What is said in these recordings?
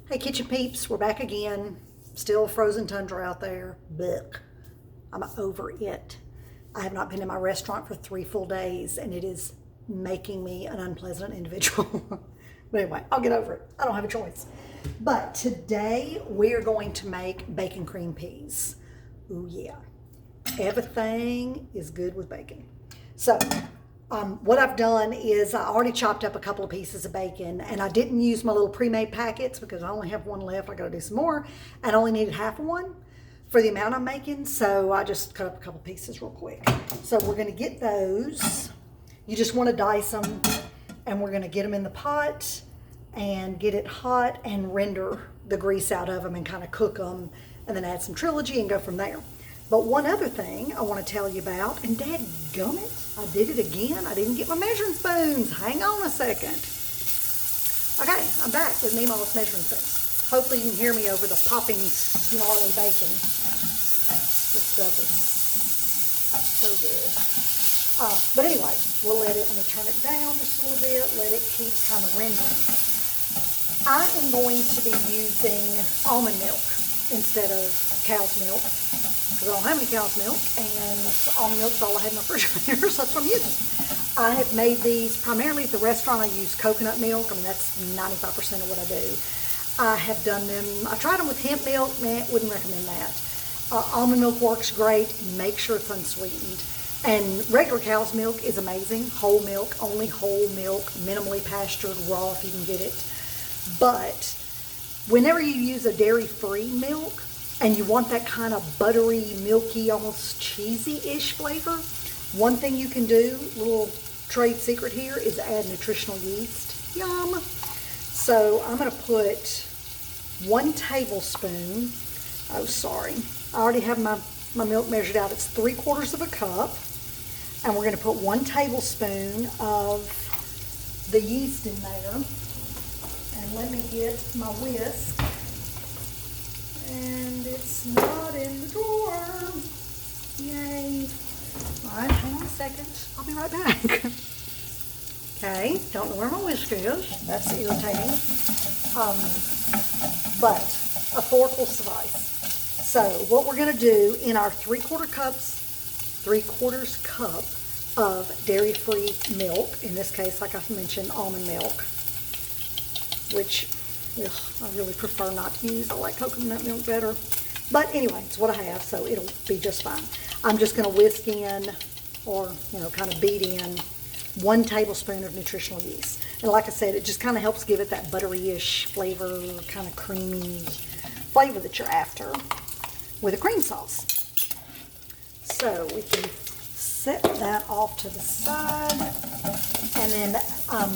Hey kitchen peeps, we're back again. Still frozen tundra out there. Blech. I'm over it. I have not been in my restaurant for 3 full days and it is making me an unpleasant individual. But anyway, I'll get over it. I don't have a choice. But today we're going to make bacon cream peas. Ooh yeah. Everything is good with bacon. So what I've done is I already chopped up a couple of pieces of bacon, and I didn't use my little pre-made packets because I only have one left. I gotta do some more, and I only needed half of one for the amount I'm making, so I just cut up a couple pieces real quick. So we're gonna get those. You just wanna dice them, and we're gonna get them in the pot and get it hot and render the grease out of them and kind of cook them, and then add some Trilogy and go from there. But one other thing I want to tell you about, and dadgummit, I did it again. I didn't get my measuring spoons. Hang on a second. Okay, I'm back with Nemo's measuring spoons. Hopefully you can hear me over the popping, snarly bacon. This stuff is so good. But anyway, let me turn it down just a little bit, let it keep kind of rendering. I am going to be using almond milk instead of cow's milk, because I don't have any cow's milk, and almond milk's all I have in my refrigerator, so that's what I'm using. I have made these primarily at the restaurant. I use coconut milk. I mean, that's 95% of what I do. I have done them, I tried them with hemp milk. Wouldn't recommend that. Almond milk works great. Make sure it's unsweetened. And regular cow's milk is amazing. Whole milk, only whole milk, minimally pastured, raw if you can get it. But whenever you use a dairy-free milk, and you want that kind of buttery, milky, almost cheesy-ish flavor, one thing you can do, little trade secret here, is add nutritional yeast. Yum! So I'm going to put 1 tablespoon, I already have my milk measured out. It's 3/4 of a cup. And we're going to put 1 tablespoon of the yeast in there. And let me get my whisk. And it's not in the drawer. Yay. All right, hang on a second. I'll be right back. Okay, don't know where my whisk is. That's irritating. But a fork will suffice. So what we're going to do in our 3/4 cup of dairy-free milk, in this case, like I mentioned, almond milk, which I really prefer not to use. I like coconut milk better. But anyway, it's what I have, so it'll be just fine. I'm just going to whisk in, or, kind of beat in 1 tablespoon of nutritional yeast. And like I said, it just kind of helps give it that buttery-ish flavor, kind of creamy flavor that you're after with a cream sauce. So we can set that off to the side, and then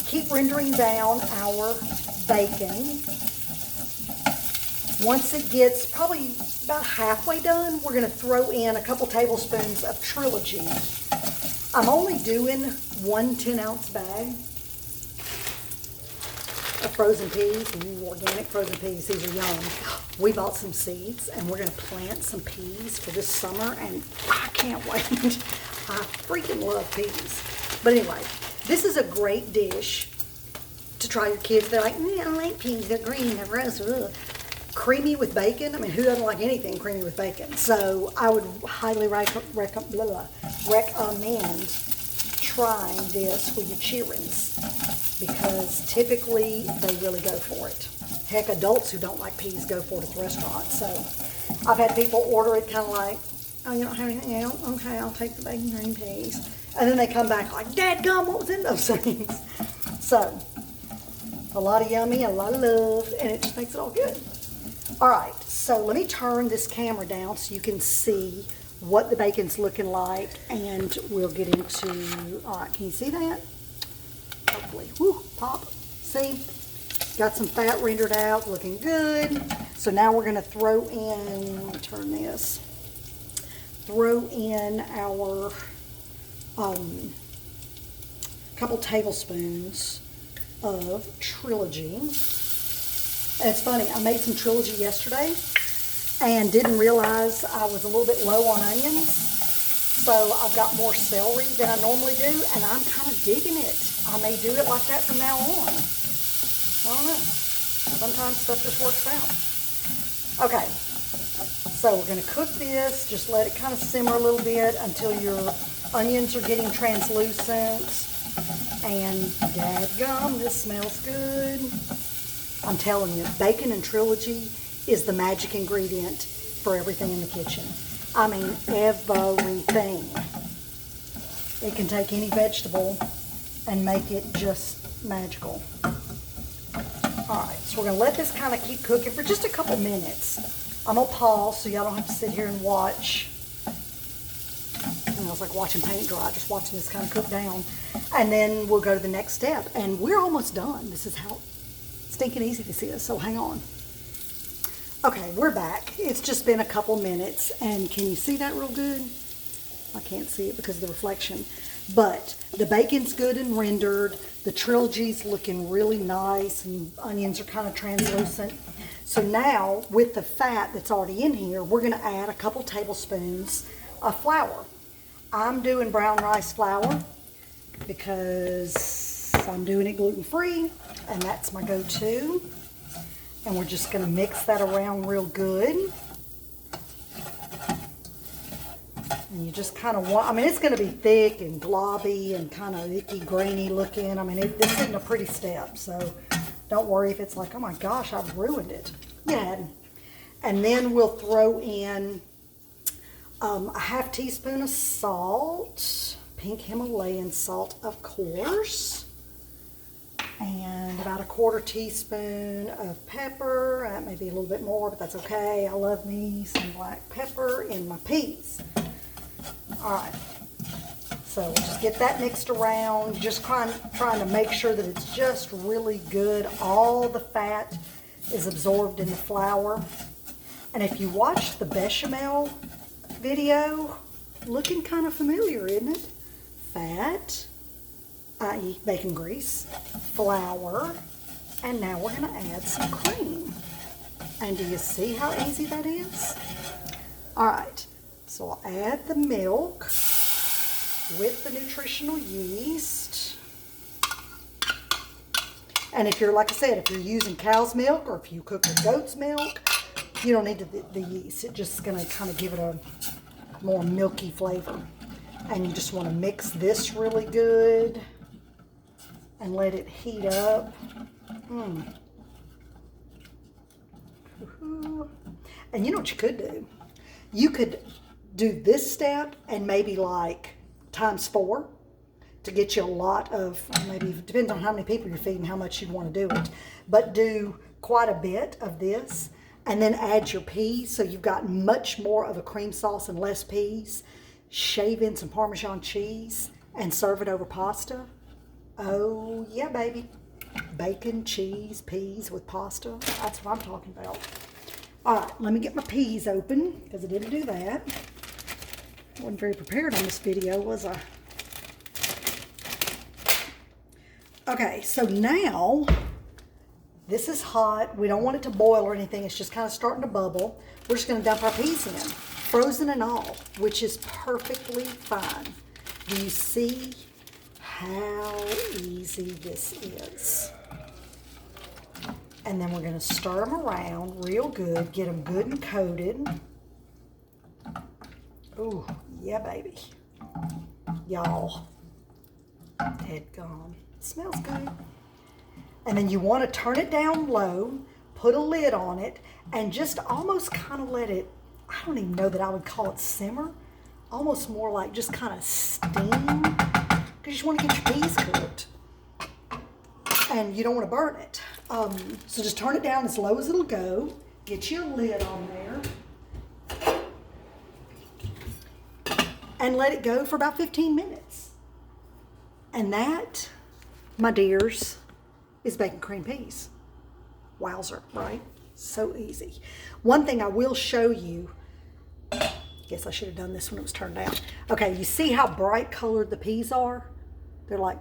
keep rendering down our bacon. Once it gets probably about halfway done, we're going to throw in a couple tablespoons of Trilogy. I'm only doing 1 10-ounce bag of frozen peas. Ooh, organic frozen peas. These are yum. We bought some seeds, and we're going to plant some peas for this summer, and I can't wait. I freaking love peas. But anyway, this is a great dish to try your kids. They're like, I don't like peas. They're green. They're gross. Ugh. Creamy with bacon. I mean, who doesn't like anything creamy with bacon? So I would highly recommend trying this with your childrens, because typically they really go for it. Heck, adults who don't like peas go for it at the restaurant. So I've had people order it kind of like, oh, you don't have anything else? Okay, I'll take the bacon green peas. And then they come back like, dadgum, what was in those things? So a lot of yummy, a lot of love, and it just makes it all good. All right, so let me turn this camera down so you can see what the bacon's looking like, and we'll get into, all right, can you see that? Hopefully, whoo, pop, see? Got some fat rendered out, looking good. So now we're gonna throw in, let me turn this, throw in our couple tablespoons of Trilogy. And it's funny, I made some Trilogy yesterday and didn't realize I was a little bit low on onions. So I've got more celery than I normally do, and I'm kind of digging it. I may do it like that from now on. I don't know. Sometimes stuff just works out. Okay, so we're going to cook this. Just let it kind of simmer a little bit until your onions are getting translucent. And dadgum, this smells good. I'm telling you, bacon and Trilogy is the magic ingredient for everything in the kitchen. I mean, everything. It can take any vegetable and make it just magical. All right, so we're gonna let this kind of keep cooking for just a couple minutes. I'm gonna pause so y'all don't have to sit here and watch. You know, it's like watching paint dry, just watching this kind of cook down. And then we'll go to the next step. And we're almost done. This is how stinking easy this is, so hang on. Okay, we're back. It's just been a couple minutes, and can you see that real good? I can't see it because of the reflection. But the bacon's good and rendered. The Trilogy's looking really nice, and onions are kind of translucent. So now, with the fat that's already in here, we're gonna add a couple tablespoons of flour. I'm doing brown rice flour because I'm doing it gluten-free, and that's my go-to. And we're just going to mix that around real good. And you just kind of want, I mean, it's going to be thick and globby and kind of icky, grainy looking. I mean, this isn't a pretty step, so don't worry if it's like, oh my gosh, I've ruined it. Yeah. And then we'll throw in a half teaspoon of salt, pink Himalayan salt, of course. And about a quarter teaspoon of pepper. That may be a little bit more, but that's okay. I love me some black pepper in my peas. All right. So we'll just get that mixed around. Just trying to make sure that it's just really good. All the fat is absorbed in the flour. And if you watch the bechamel video, looking kind of familiar, isn't it? Fat, i.e. bacon grease, flour, and now we're going to add some cream. And do you see how easy that is? All right, so I'll add the milk with the nutritional yeast. And if you're, like I said, if you're using cow's milk or if you cook with goat's milk, you don't need the yeast. It's just going to kind of give it a more milky flavor. And you just want to mix this really good and let it heat up. And you know what you could do? You could do this step and maybe like ×4 to get you a lot of, maybe it depends on how many people you're feeding, how much you'd want to do it. But do quite a bit of this and then add your peas so you've got much more of a cream sauce and less peas. Shave in some Parmesan cheese and serve it over pasta. Oh, yeah, baby. Bacon, cheese, peas with pasta. That's what I'm talking about. All right, let me get my peas open because I didn't do that. I wasn't very prepared on this video, was I? Okay, so now this is hot. We don't want it to boil or anything. It's just kind of starting to bubble. We're just going to dump our peas in, frozen and all, which is perfectly fine. Do you see how easy this is? And then we're going to stir them around real good, get them good and coated. Ooh, yeah, baby. Y'all, deadgone. Smells good. And then you want to turn it down low, put a lid on it, and just almost kind of let it, I don't even know that I would call it simmer, almost more like just kind of steam, because you just want to get your peas cooked. And you don't want to burn it. So just turn it down as low as it'll go. Get you a lid on there. And let it go for about 15 minutes. And that, my dears, is bacon cream peas. Wowzer, right? So easy. One thing I will show you, guess I should have done this when it was turned down. Okay, you see how bright colored the peas are? They're like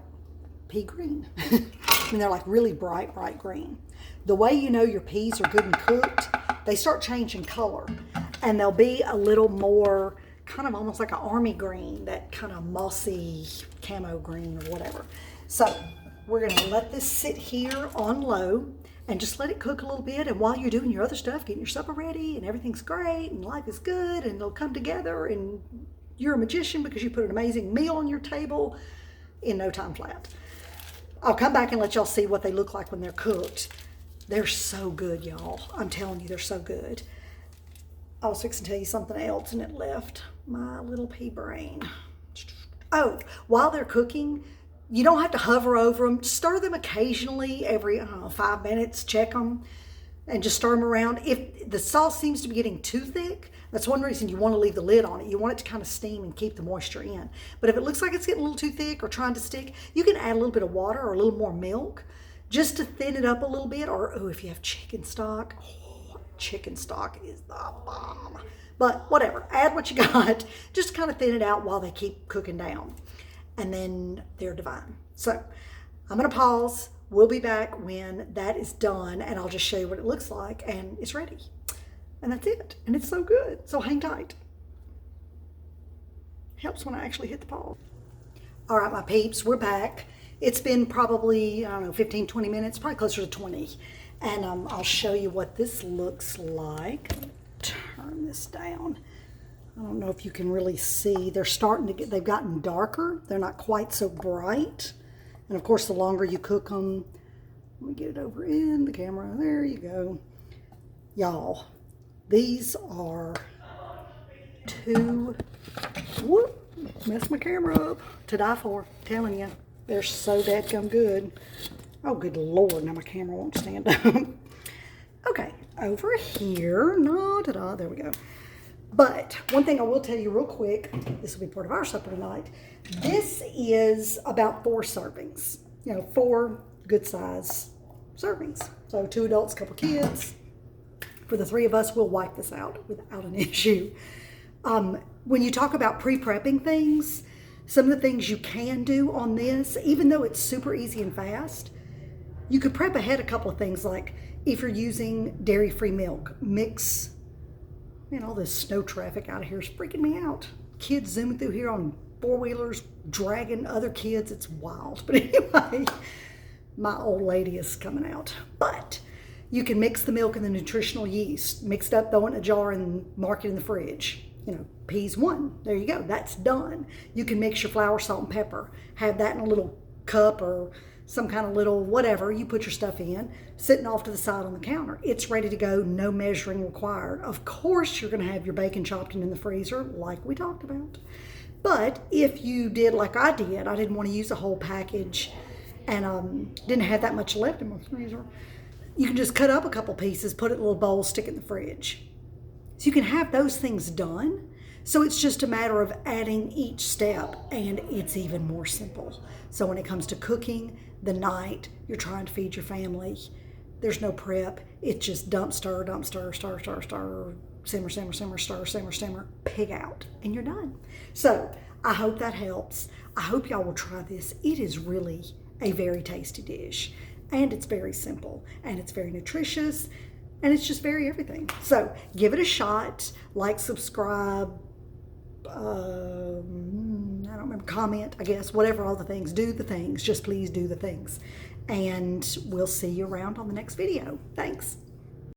pea green. I mean, they're like really bright green. The way you know your peas are good and cooked, they start changing color. And they'll be a little more, kind of almost like an army green, that kind of mossy camo green or whatever. So we're gonna let this sit here on low and just let it cook a little bit. And while you're doing your other stuff, getting your supper ready and everything's great and life is good and it'll come together and you're a magician because you put an amazing meal on your table in no time flat. I'll come back and let y'all see what they look like when they're cooked. They're so good, y'all. I'm telling you, they're so good. I was fixing to tell you something else and it left my little pea brain. Oh, while they're cooking, you don't have to hover over them. Stir them occasionally every, I don't know, 5 minutes, check them, and just stir them around. If the sauce seems to be getting too thick, that's one reason you want to leave the lid on it. You want it to kind of steam and keep the moisture in. But if it looks like it's getting a little too thick or trying to stick, you can add a little bit of water or a little more milk just to thin it up a little bit. Or, oh, if you have chicken stock, chicken stock is the bomb. But whatever, add what you got. Just kind of thin it out while they keep cooking down. And then they're divine. So I'm gonna pause. We'll be back when that is done and I'll just show you what it looks like and it's ready. And that's it. And it's so good. So hang tight. Helps when I actually hit the pause. All right, my peeps, we're back. It's been probably, I don't know, 15, 20 minutes, probably closer to 20. And I'll show you what this looks like. Turn this down. I don't know if you can really see. They're starting to get, they've gotten darker. They're not quite so bright. And of course, the longer you cook them, let me get it over in the camera. There you go. Y'all, these are messed my camera up, to die for. I'm telling you, they're so dadgum good. Oh, good Lord, now my camera won't stand up. Okay, over here, there we go. But one thing I will tell you real quick, this will be part of our supper tonight. This is about 4 servings, 4 good size servings. So 2 adults, couple kids. For the 3 of us, we'll wipe this out without an issue. When you talk about pre-prepping things, some of the things you can do on this, even though it's super easy and fast, you could prep ahead a couple of things, like if you're using dairy-free milk, mix, all this snow traffic out of here is freaking me out. Kids zooming through here on 4-wheelers, dragging other kids, it's wild. But anyway, my old lady is coming out. But you can mix the milk and the nutritional yeast, mix it up, throw it in a jar and mark it in the fridge. Peas 1, there you go, that's done. You can mix your flour, salt, and pepper, have that in a little cup or some kind of little whatever you put your stuff in, sitting off to the side on the counter. It's ready to go, no measuring required. Of course, you're gonna have your bacon chopped in the freezer like we talked about. But if you did like I did, I didn't want to use a whole package and didn't have that much left in my freezer, you can just cut up a couple pieces, put it in a little bowl, stick it in the fridge. So you can have those things done. So it's just a matter of adding each step, and it's even more simple. So when it comes to cooking, the night you're trying to feed your family, there's no prep. It's just dump, stir, stir, simmer, simmer, simmer, stir, simmer, simmer, pig out, and you're done. So I hope that helps. I hope y'all will try this. It is really a very tasty dish, and it's very simple, and it's very nutritious, and it's just very everything. So give it a shot, like, subscribe, I don't remember, comment, I guess, whatever, all the things. Do the things, just please do the things. And we'll see you around on the next video. Thanks.